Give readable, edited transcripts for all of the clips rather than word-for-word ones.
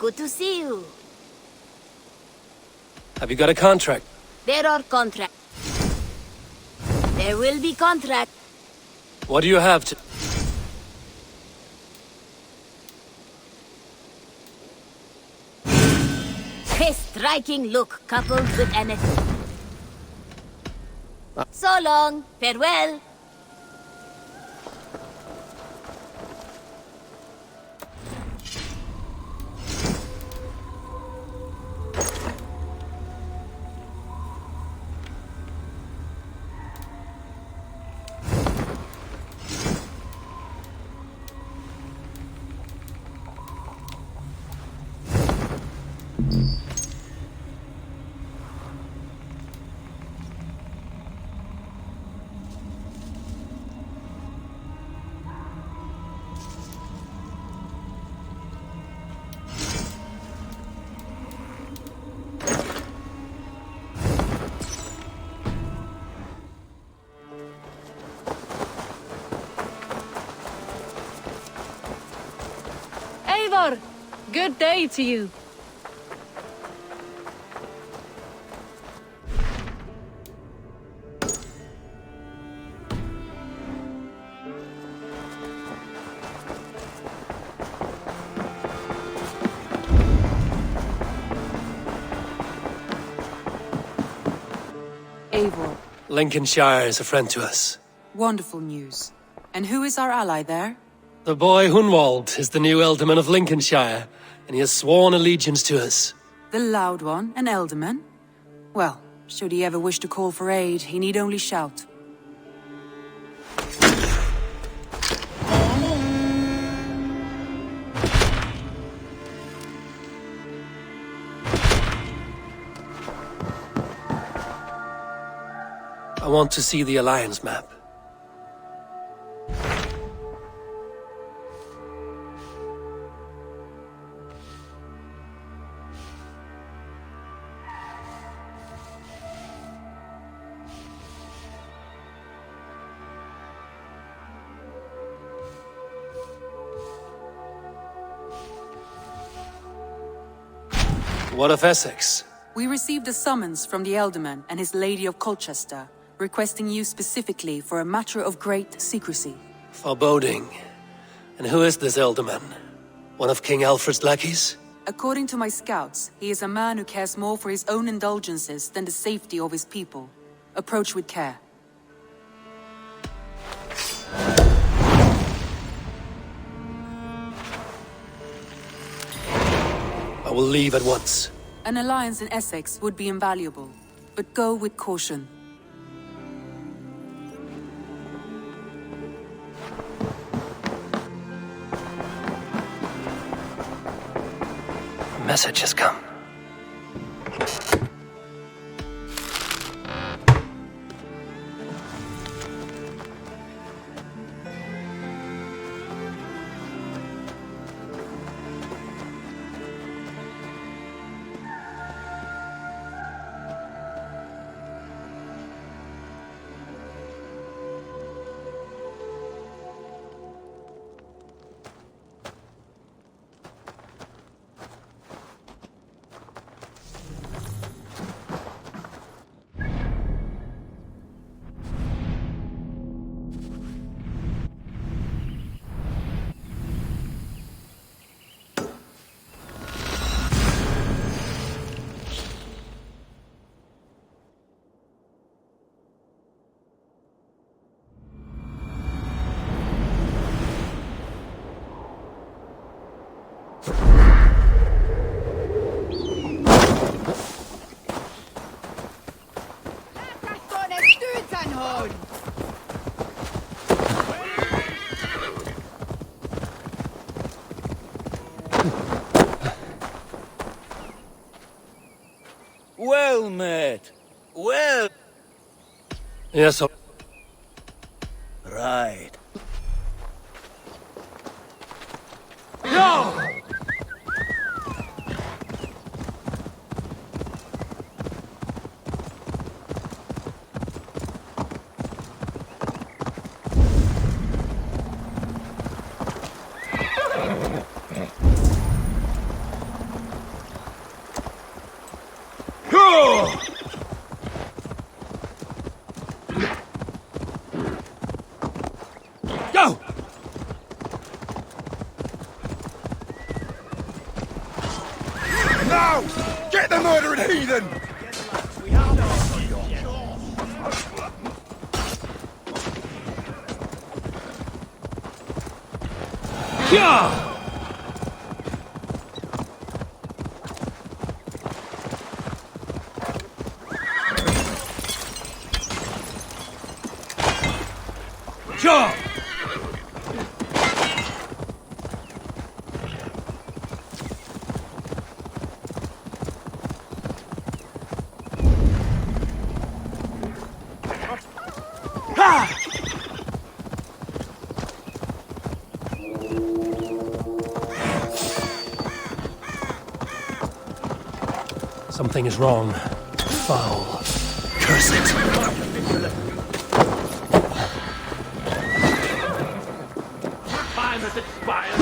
Good to see you. Have you got a contract? There are contracts. There will be contract. What do you have to... A striking look coupled with anything. So long. Farewell. Eivor, good day to you. Eivor. Lincolnshire is a friend to us. Wonderful news. And who is our ally there? The boy Hunwald is the new Ealdorman of Lincolnshire, and he has sworn allegiance to us. The Loud One, an Ealdorman? Well, should he ever wish to call for aid, he need only shout. I want to see the Alliance map. What of Essex? We received a summons from the Ealdorman and his Lady of Colchester, requesting you specifically for a matter of great secrecy. Foreboding. And who is this Ealdorman? One of King Alfred's lackeys? According to my scouts, he is a man who cares more for his own indulgences than the safety of his people. Approach with care. I will leave at once. An alliance in Essex would be invaluable, but go with caution. A message has come. Well, mate. Well. Yes, sir. Right. No! yourselves! Get the murdering heathen! Yeah! Sure! Something is wrong. Foul. Curse it. Time has expired.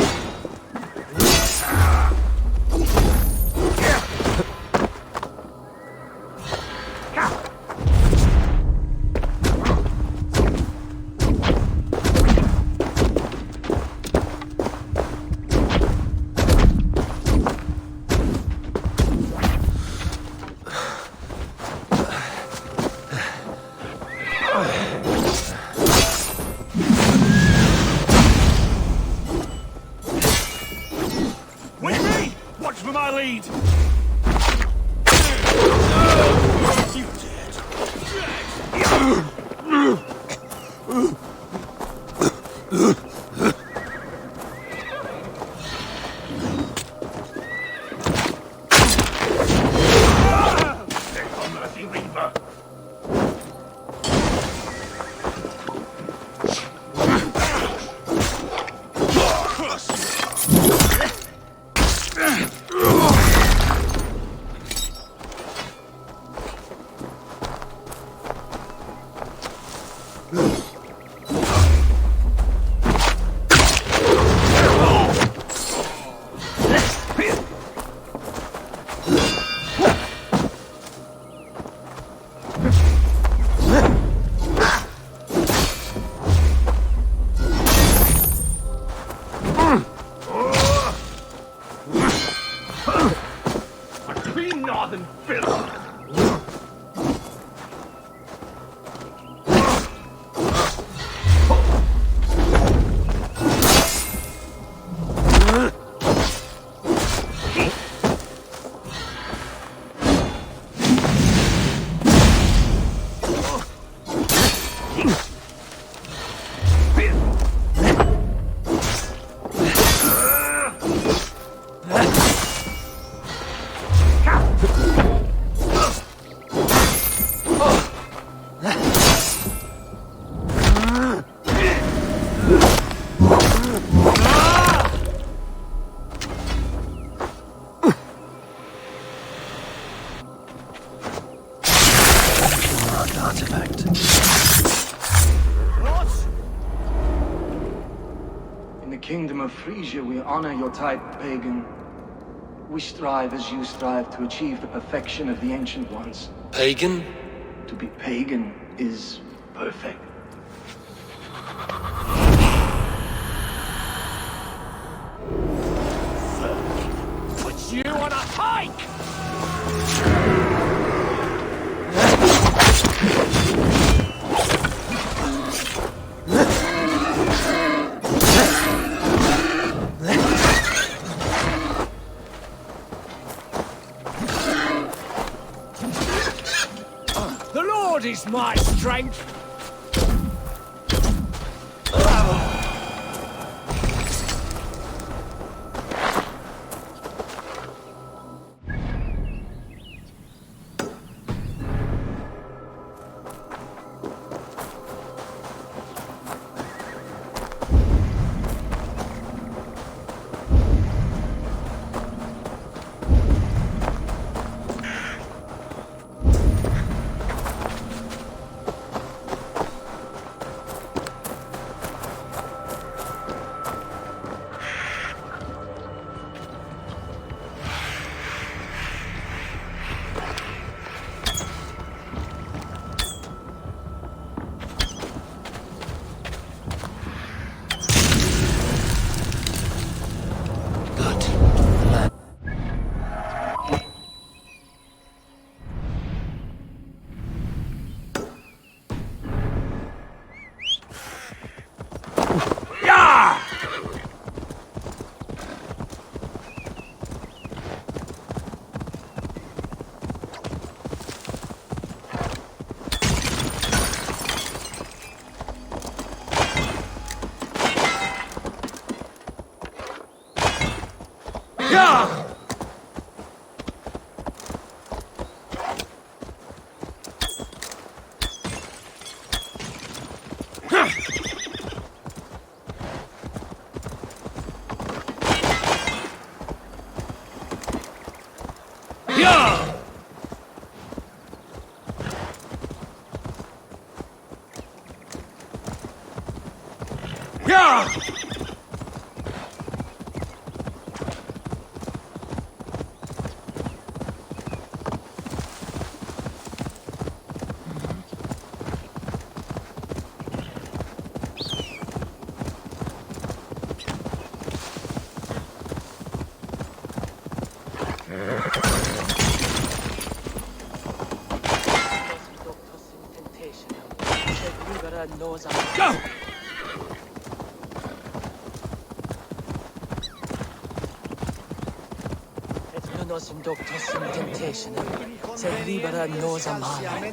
With me! Watch for my lead! You mercy, Reaper! A clean northern filth! Artifact. In the kingdom of Frisia, we honor your type, pagan. We strive as you strive to achieve the perfection of the Ancient Ones. Pagan? To be pagan is perfect. Put you on a hike! The Lord is my strength! Yeah! Yeah! Yeah! Go! Nos inductus in temptation, sed libera nos a male.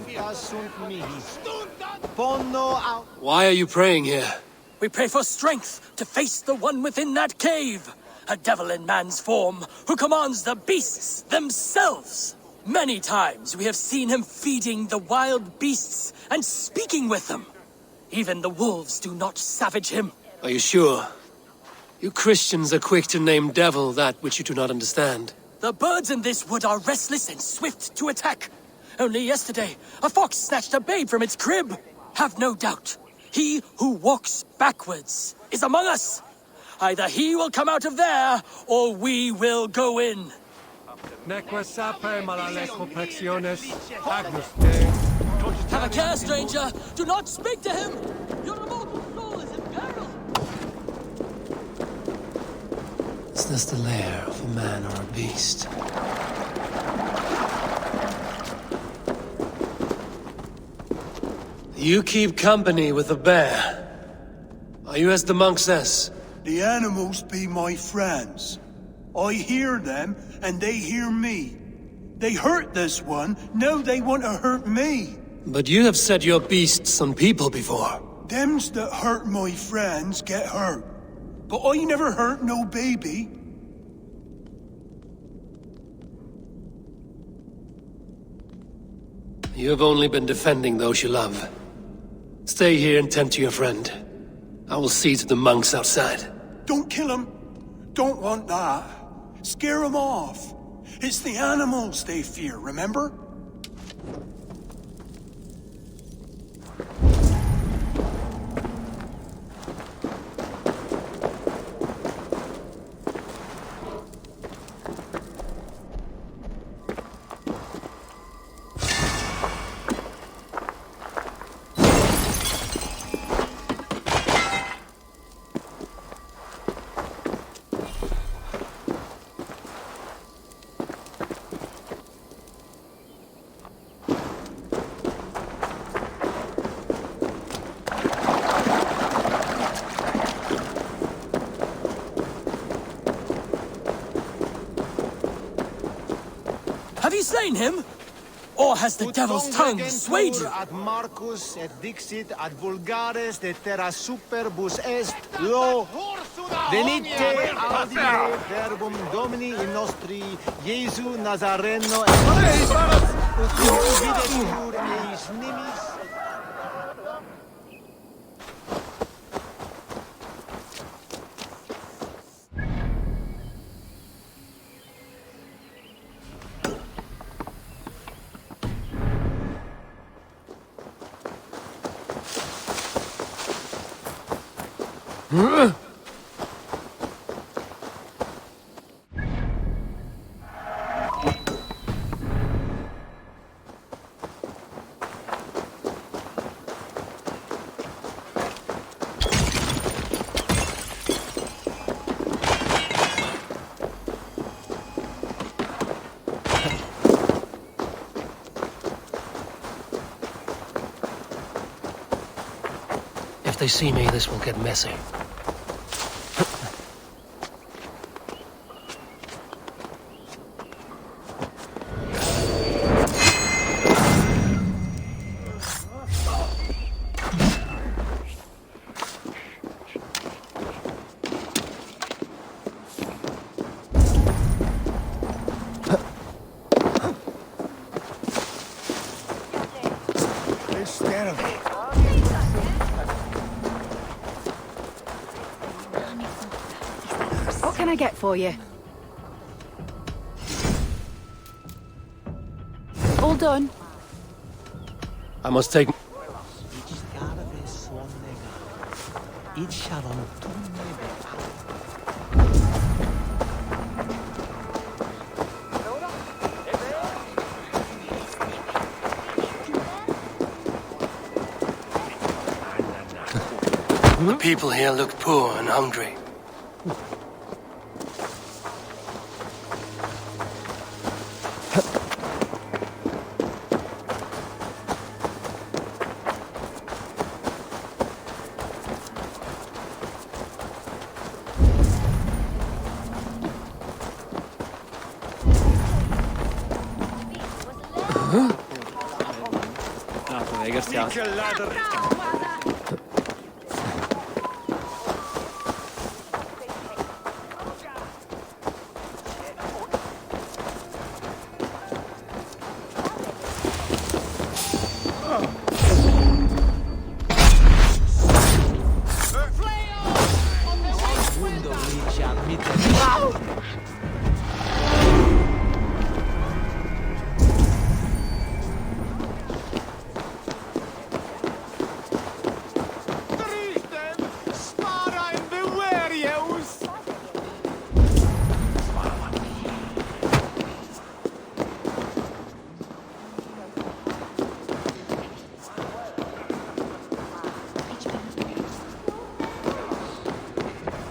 Why are you praying here? We pray for strength to face the one within that cave, a devil in man's form who commands the beasts themselves. Many times we have seen him feeding the wild beasts and speaking with them. Even the wolves do not savage him. Are you sure? You Christians are quick to name devil that which you do not understand. The birds in this wood are restless and swift to attack. Only yesterday, a fox snatched a babe from its crib. Have no doubt, he who walks backwards is among us. Either he will come out of there, or we will go in. Have a care, stranger. Do not speak to him. Your immortal soul is in peril. Is this the lair of a man or a beast? You keep company with the bear. Are you as the monk says? The animals be my friends. I hear them, and they hear me. They hurt this one, now they want to hurt me. But you have set your beasts on people before. Thems that hurt my friends get hurt. But I never hurt no baby. You have only been defending those you love. Stay here and tend to your friend. I will see to the monks outside. Don't kill him. Don't want that. Scare him off. It's the animals they fear, remember? Have you slain him? Or has the devil's tongue swayed you? Ad Marcus et dixit ad vulgares de terra superbus est lo venite audire verbum Domini in nostri Iesu Nazareno ut videtur eis nimis. If they see me, this will get messy. can I get for you? All done. I must take... The people here look poor and hungry.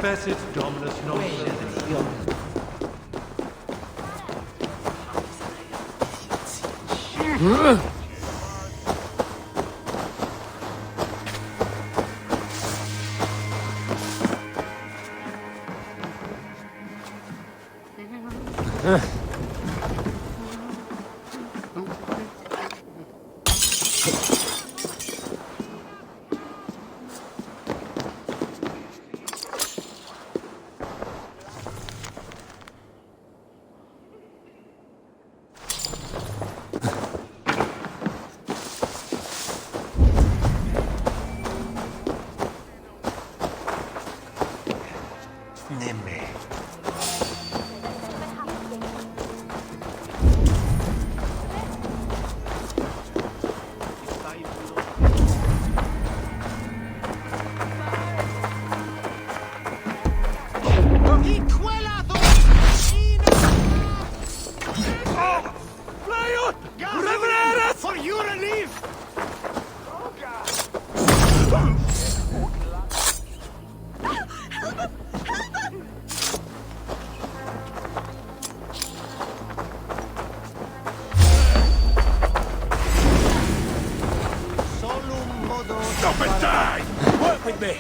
Facet Dominus Nomen. Stop and die! Work with me!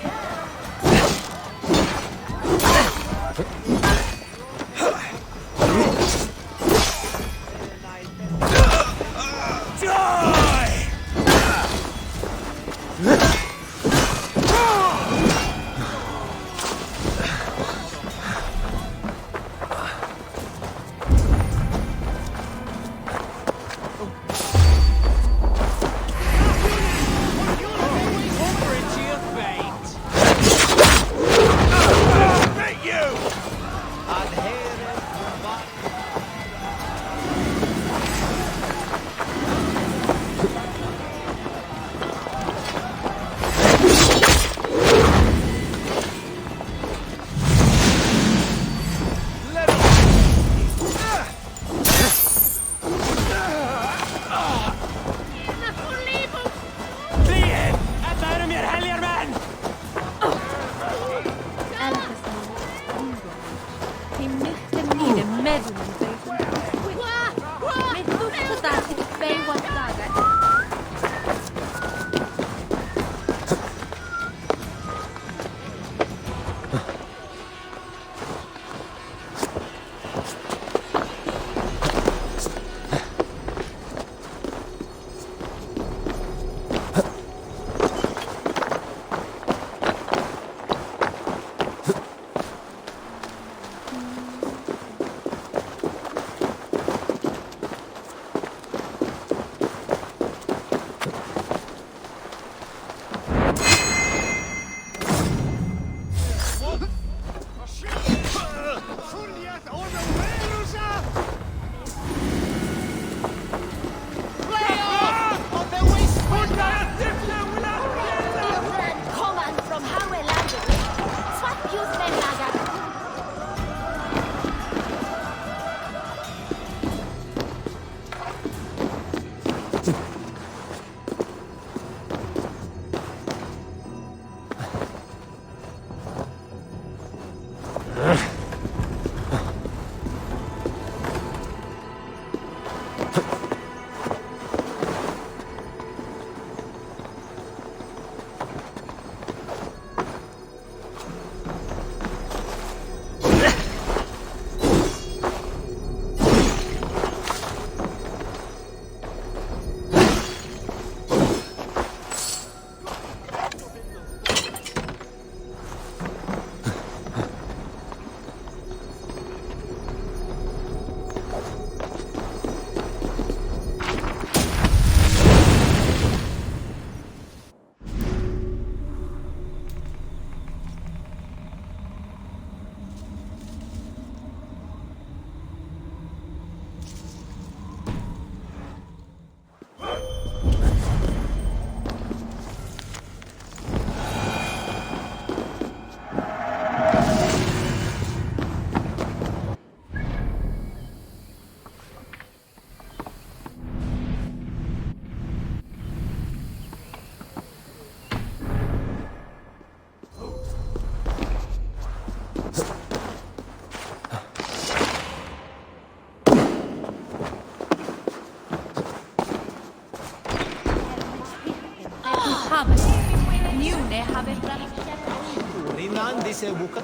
Rinandi se buka.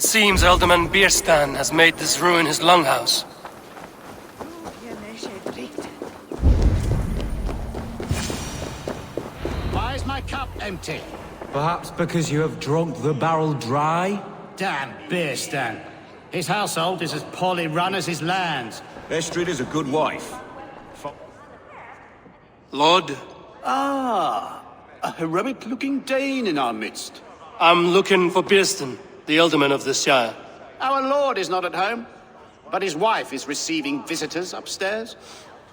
seems Ealdorman Bierstan has made this ruin his longhouse. Why is my cup empty? Perhaps because you have drunk the barrel dry? Damn Beerstan. His household is as poorly run as his lands. Estrid is a good wife. Lord, Ah, a heroic-looking Dane in our midst. I'm looking for Bierstan, the Ealdorman of the Shire. Our lord is not at home, but his wife is receiving visitors upstairs,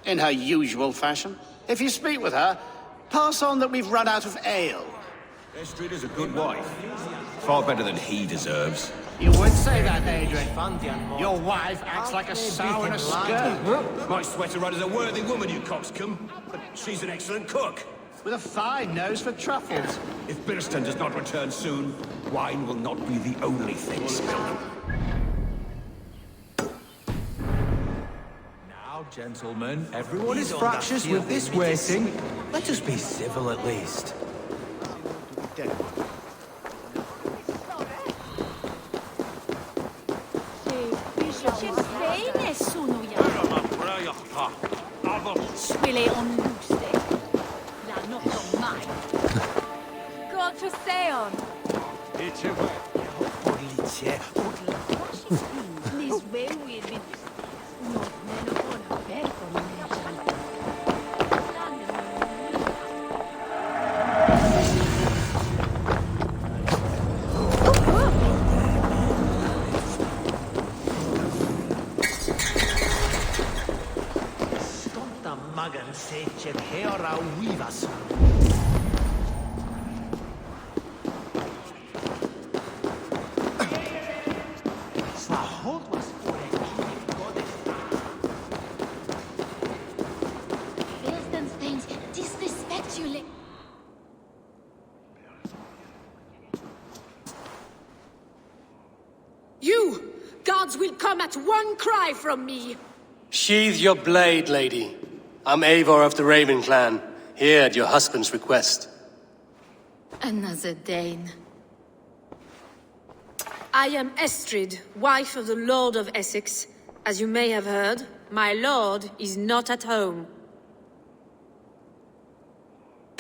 in her usual fashion. If you speak with her, pass on that we've run out of ale. Estrid is a good wife. Far better than he deserves. You would say that, Adrian. Your wife acts like a sow in a skirt. My sweater run is a worthy woman, you coxcomb. But she's an excellent cook. With a fine nose for truffles. If Bierstan does not return soon, wine will not be the only thing spilled. Now, gentlemen, everyone is fractious with this waiting. Let us be civil at least. Swille on Luste. La not mai. God to Seon. Nis way weird with no men on a bed for me. You! Gods will come at one cry from me! Sheathe your blade, lady. I'm Eivor of the Raven Clan, here at your husband's request. Another Dane. I am Estrid, wife of the Lord of Essex. As you may have heard, my lord is not at home.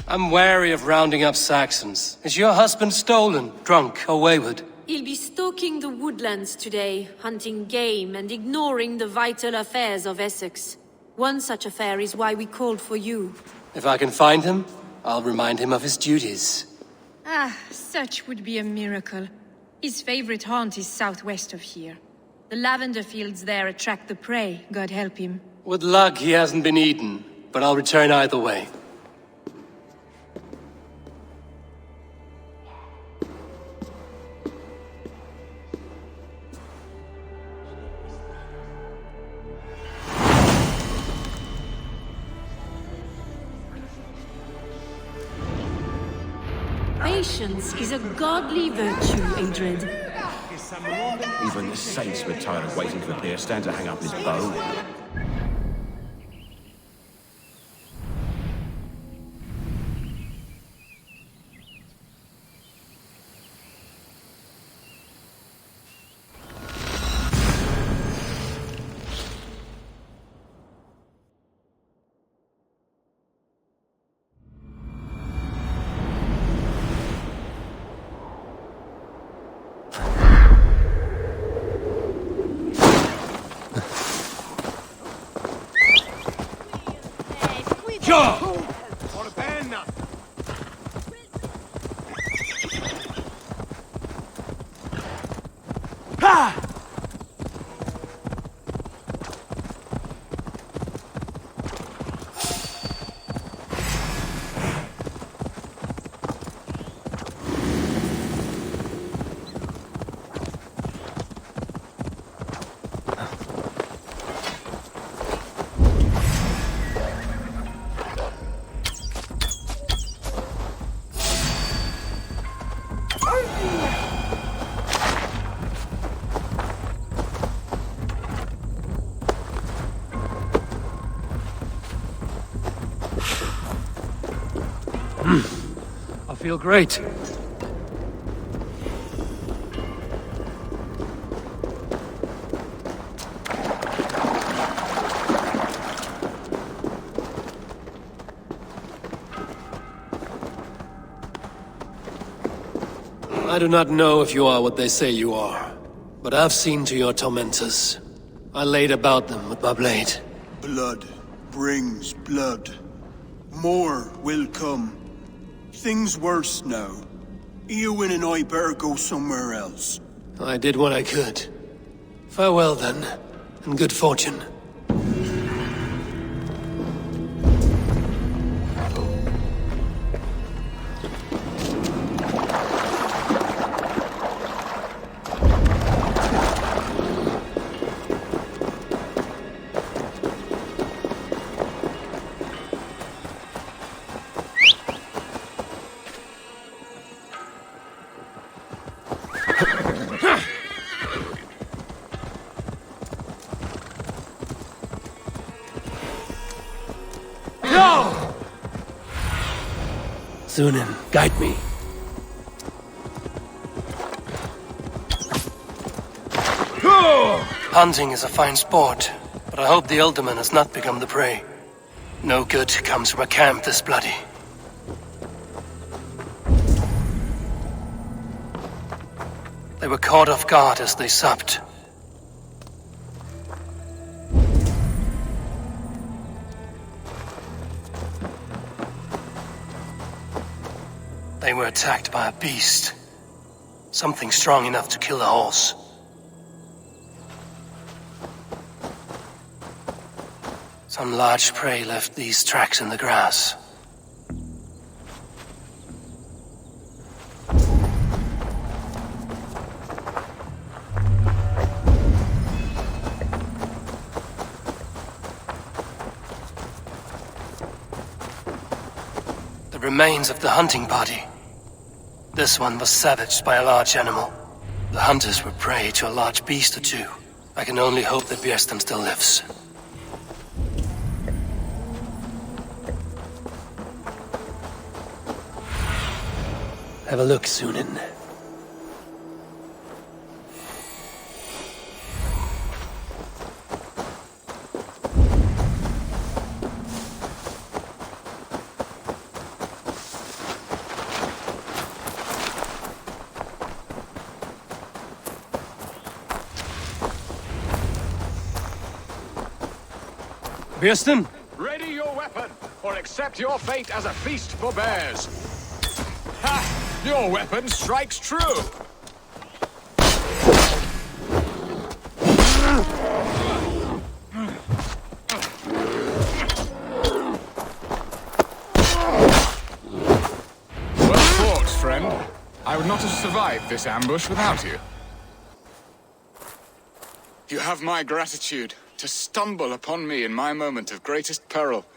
I'm wary of rounding up Saxons. Is your husband stolen, drunk, or wayward? He'll be stalking the woodlands today, hunting game and ignoring the vital affairs of Essex. One such affair is why we called for you. If I can find him, I'll remind him of his duties. Ah, such would be a miracle. His favorite haunt is southwest of here. The lavender fields there attract the prey, God help him. With luck, he hasn't been eaten, but I'll return either way. Patience is a godly virtue, Adred. Even the saints were tired of waiting for Bierstan to hang up his bow. I feel great. I do not know if you are what they say you are, but I've seen to your tormentors. I laid about them with my blade. Blood brings blood. More will come. Things worse now. Eowyn and I better go somewhere else. I did what I could. Farewell then, and good fortune. Sunan, guide me. Hunting is a fine sport, but I hope the Ealdorman has not become the prey. No good comes from a camp this bloody. They were caught off guard as they supped. They were attacked by a beast. Something strong enough to kill a horse. Some large prey left these tracks in the grass. The remains of the hunting party. This one was savaged by a large animal. The hunters were prey to a large beast or two. I can only hope that Björn still lives. Have a look, Sunan. Björn? Ready your weapon, or accept your fate as a feast for bears. Ha! Your weapon strikes true! Well fought, friend. I would not have survived this ambush without you. You have my gratitude. To stumble upon me in my moment of greatest peril.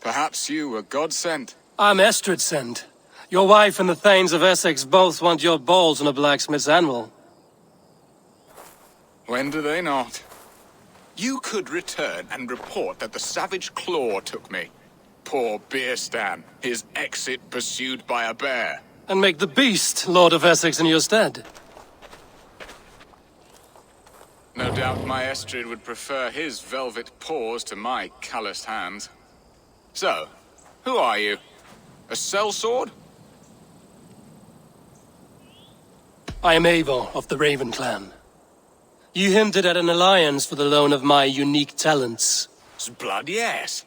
Perhaps you were God-sent. I'm Estrid sent. Your wife and the Thanes of Essex both want your balls on a blacksmith's anvil. When do they not? You could return and report that the savage claw took me. Poor Beerstan, his exit pursued by a bear. And make the beast Lord of Essex in your stead. No doubt my Estrid would prefer his velvet paws to my calloused hands. So, who are you? A sellsword? I am Eivor of the Raven clan. You hinted at an alliance for the loan of my unique talents. Blood, yes.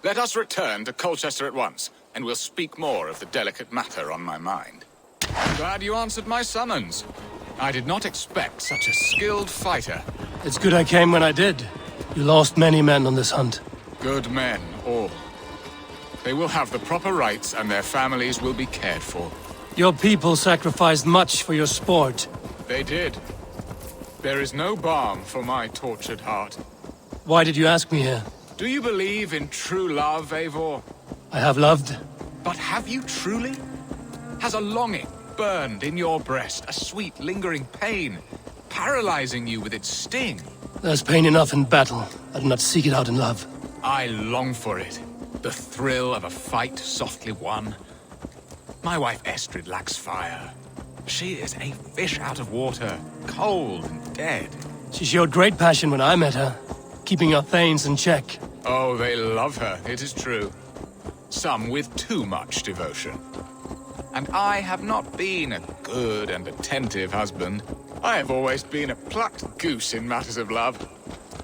Let us return to Colchester at once, and we'll speak more of the delicate matter on my mind. I'm glad you answered my summons. I did not expect such a skilled fighter. It's good I came when I did. You lost many men on this hunt. Good men, all. They will have the proper rights and their families will be cared for. Your people sacrificed much for your sport. They did. There is no balm for my tortured heart. Why did you ask me here? Do you believe in true love, Eivor? I have loved. But have you truly? Has a longing burned in your breast, a sweet, lingering pain, paralyzing you with its sting? There's pain enough in battle. I do not seek it out in love. I long for it. The thrill of a fight softly won. My wife Estrid lacks fire. She is a fish out of water, cold and dead. She showed great passion when I met her, keeping our Thanes in check. Oh, they love her, it is true. Some with too much devotion. And I have not been a good and attentive husband. I have always been a plucked goose in matters of love.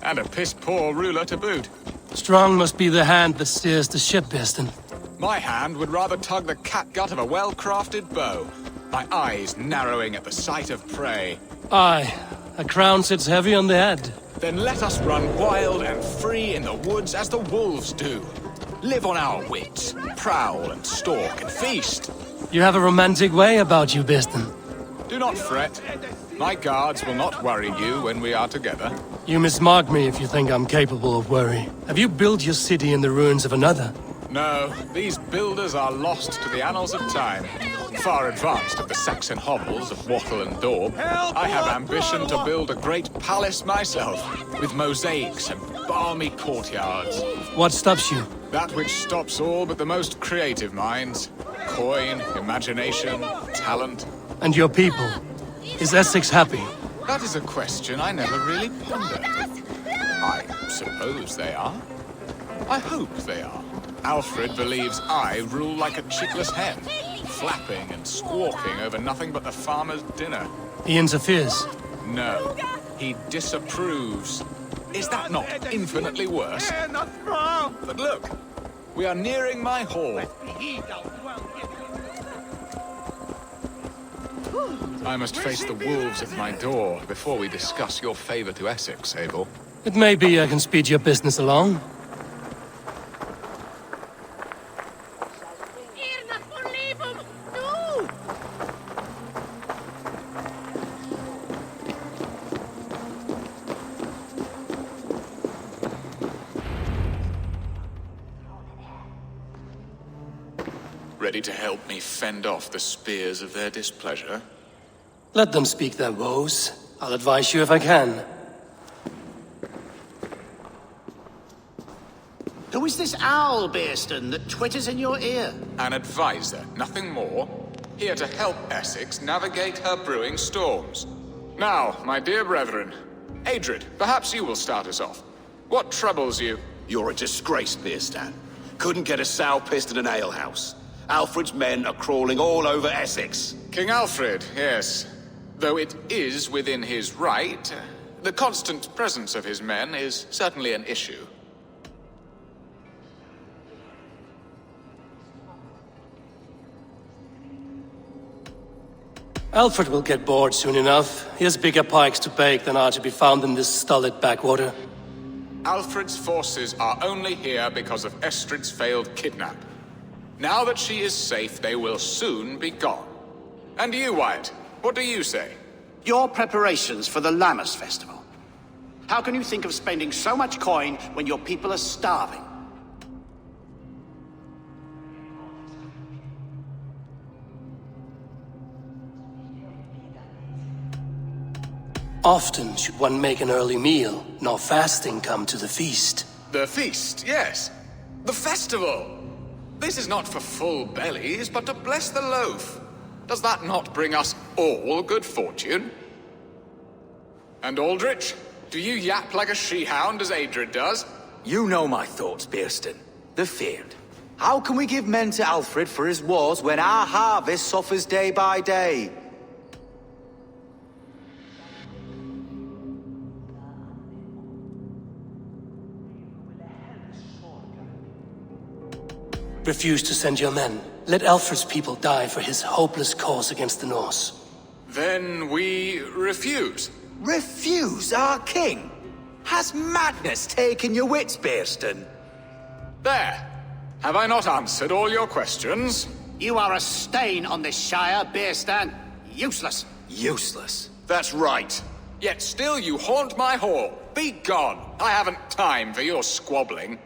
And a piss-poor ruler to boot. Strong must be the hand that steers the ship, Beorn. My hand would rather tug the catgut of a well-crafted bow. My eyes narrowing at the sight of prey. Aye, a crown sits heavy on the head. Then let us run wild and free in the woods as the wolves do. Live on our wits, prowl and stalk and feast. You have a romantic way about you, Beorn. Do not fret. My guards will not worry you when we are together. You mismark me if you think I'm capable of worry. Have you built your city in the ruins of another? No, these builders are lost to the annals of time. Far advanced of the Saxon hovels of Wattle and Daub, I have ambition to build a great palace myself, with mosaics and balmy courtyards. What stops you? That which stops all but the most creative minds. Coin, imagination, talent. And your people? Is Essex happy? That is a question I never really pondered. I suppose they are. I hope they are. Alfred believes I rule like a chickless hen, flapping and squawking over nothing but the farmer's dinner. He interferes? No, he disapproves. Is that not infinitely worse? But look, we are nearing my hall. I must face the wolves at my door before we discuss your favor to Essex, Abel. It may be I can speed your business along. Ready to help me fend off the spears of their displeasure? Let them speak their woes. I'll advise you if I can. Who is this owl, Beorn, that twitters in your ear? An advisor, nothing more. Here to help Essex navigate her brewing storms. Now, my dear brethren, Adrid, perhaps you will start us off. What troubles you? You're a disgrace, Beorn. Couldn't get a sow pissed in an alehouse. Alfred's men are crawling all over Essex. King Alfred, yes. Though it is within his right, the constant presence of his men is certainly an issue. Alfred will get bored soon enough. He has bigger pikes to bake than are to be found in this stolid backwater. Alfred's forces are only here because of Estrid's failed kidnap. Now that she is safe, they will soon be gone. And you, Wyatt, what do you say? Your preparations for the Lammas festival. How can you think of spending so much coin when your people are starving? Often should one make an early meal, nor fasting come to the feast. The feast, yes. The festival! This is not for full bellies, but to bless the loaf. Does that not bring us all good fortune? And Aldrich, do you yap like a she-hound as Adrid does? You know my thoughts, Beorn. The feared. How can we give men to Alfred for his wars when our harvest suffers day by day? Refuse to send your men. Let Alfred's people die for his hopeless cause against the Norse. Then we refuse. Refuse our king? Has madness taken your wits, Beorn? There. Have I not answered all your questions? You are a stain on this shire, Beorn. Useless. Useless? That's right. Yet still you haunt my hall. Be gone. I haven't time for your squabbling.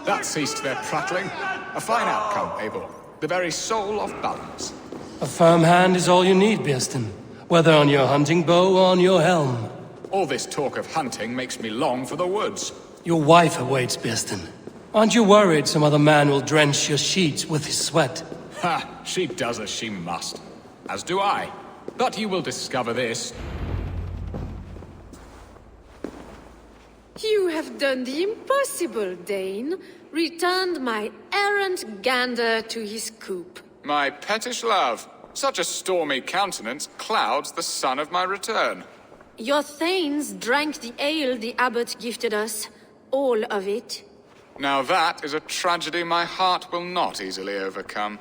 That ceased their prattling. A fine outcome, Abel. The very soul of balance. A firm hand is all you need, Beorn. Whether on your hunting bow or on your helm. All this talk of hunting makes me long for the woods. Your wife awaits, Beorn. Aren't you worried some other man will drench your sheets with his sweat? Ha! She does as she must. As do I. But you will discover this. You have done the impossible, Dane. Returned my errant gander to his coop. My pettish love. Such a stormy countenance clouds the sun of my return. Your thanes drank the ale the abbot gifted us. All of it. Now that is a tragedy my heart will not easily overcome.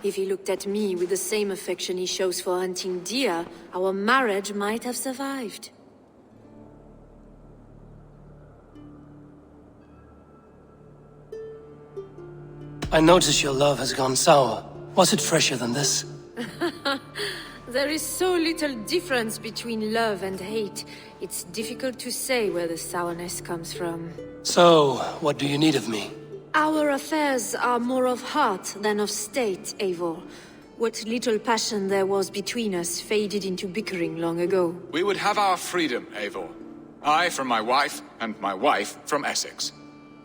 If he looked at me with the same affection he shows for hunting deer, our marriage might have survived. I notice your love has gone sour. Was it fresher than this? There is so little difference between love and hate. It's difficult to say where the sourness comes from. So, what do you need of me? Our affairs are more of heart than of state, Eivor. What little passion there was between us faded into bickering long ago. We would have our freedom, Eivor. I from my wife, and my wife from Essex.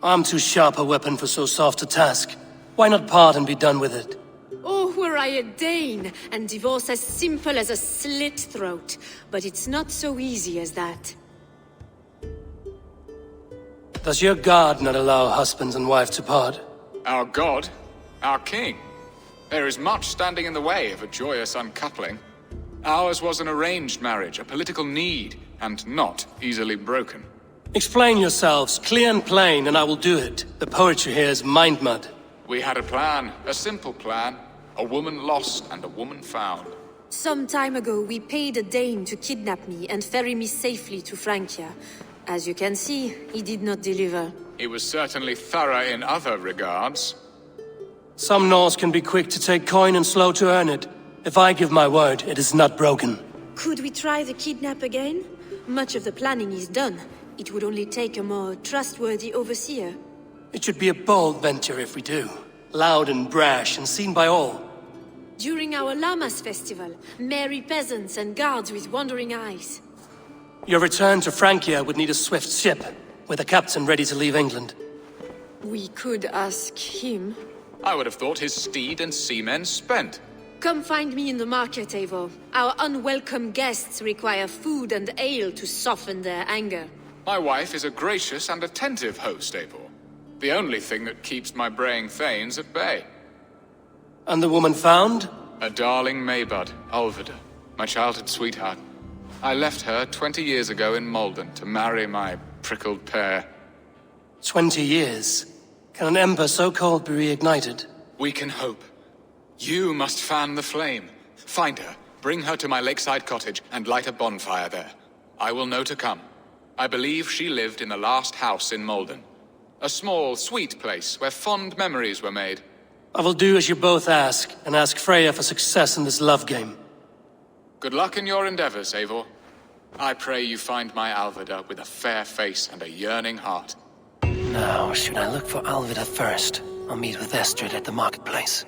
I'm too sharp a weapon for so soft a task. Why not part and be done with it? Oh, were I a Dane, and divorce as simple as a slit throat. But it's not so easy as that. Does your god not allow husband and wife to part? Our god? Our king? There is much standing in the way of a joyous uncoupling. Ours was an arranged marriage, a political need, and not easily broken. Explain yourselves, clear and plain, and I will do it. The poetry here is mind mud. We had a plan, a simple plan. A woman lost and a woman found. Some time ago, we paid a Dane to kidnap me and ferry me safely to Francia. As you can see, he did not deliver. He was certainly thorough in other regards. Some Norse can be quick to take coin and slow to earn it. If I give my word, it is not broken. Could we try the kidnap again? Much of the planning is done. It would only take a more trustworthy overseer. It should be a bold venture if we do. Loud and brash and seen by all. During our Llamas festival, merry peasants and guards with wandering eyes. Your return to Francia would need a swift ship, with a captain ready to leave England. We could ask him. I would have thought his steed and seamen spent. Come find me in the market, Eivor. Our unwelcome guests require food and ale to soften their anger. My wife is a gracious and attentive host, Eivor. The only thing that keeps my braying thanes at bay. And the woman found? A darling Maybud, Ulvida, my childhood sweetheart. I left her 20 years ago in Malden to marry my prickled pear. 20 years? Can an ember so cold be reignited? We can hope. You must fan the flame. Find her, bring her to my lakeside cottage, and light a bonfire there. I will know to come. I believe she lived in the last house in Malden. A small, sweet place where fond memories were made. I will do as you both ask, and ask Freya for success in this love game. Good luck in your endeavors, Eivor. I pray you find my Alvida with a fair face and a yearning heart. Now, should I look for Alvida first, or meet with Estrid at the marketplace?